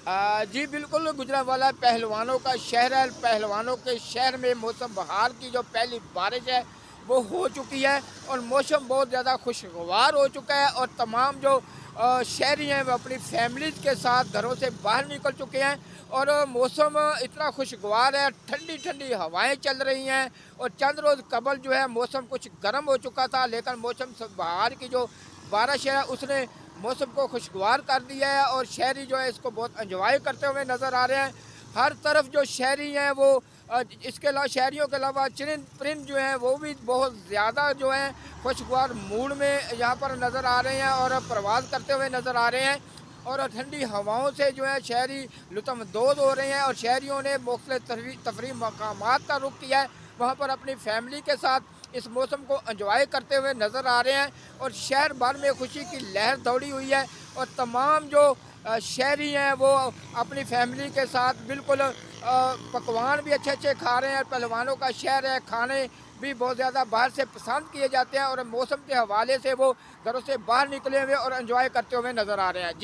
जी बिल्कुल, गुजरांवाला पहलवानों का शहर है। पहलवानों के शहर में मौसम बहार की जो पहली बारिश है वो हो चुकी है और मौसम बहुत ज़्यादा खुशगवार हो चुका है और तमाम जो शहरी हैं वो अपनी फैमिलीज़ के साथ घरों से बाहर निकल चुके हैं और मौसम इतना खुशगवार है, ठंडी ठंडी हवाएं चल रही हैं। और चंद रोज़ कबल जो है मौसम कुछ गर्म हो चुका था, लेकिन मौसम बहार की जो बारिश है उसने मौसम को खुशगवार कर दिया है और शहरी जो है इसको बहुत एंजॉय करते हुए नज़र आ रहे हैं। हर तरफ जो शहरी हैं वो इसके अलावा शहरियों के अलावा चरिंद परिंद जो हैं वो भी बहुत ज़्यादा जो हैं खुशगवार मूड में यहाँ पर नज़र आ रहे हैं और प्रवास करते हुए नज़र आ रहे हैं। और ठंडी हवाओं से जो है शहरी लुत्फ़अंदोज़ हो रहे हैं और शहरियों ने मुख्तलिफ़ तफरीह मकामात का रुख किया है, वहाँ पर अपनी फैमिली के साथ इस मौसम को एंजॉय करते हुए नज़र आ रहे हैं। और शहर भर में खुशी की लहर दौड़ी हुई है और तमाम जो शहरी हैं वो अपनी फैमिली के साथ बिल्कुल पकवान भी अच्छे अच्छे खा रहे हैं। पहलवानों का शहर है, खाने भी बहुत ज़्यादा बाहर से पसंद किए जाते हैं और मौसम के हवाले से वो घरों से बाहर निकले हुए और एंजॉय करते हुए नज़र आ रहे हैं। जी।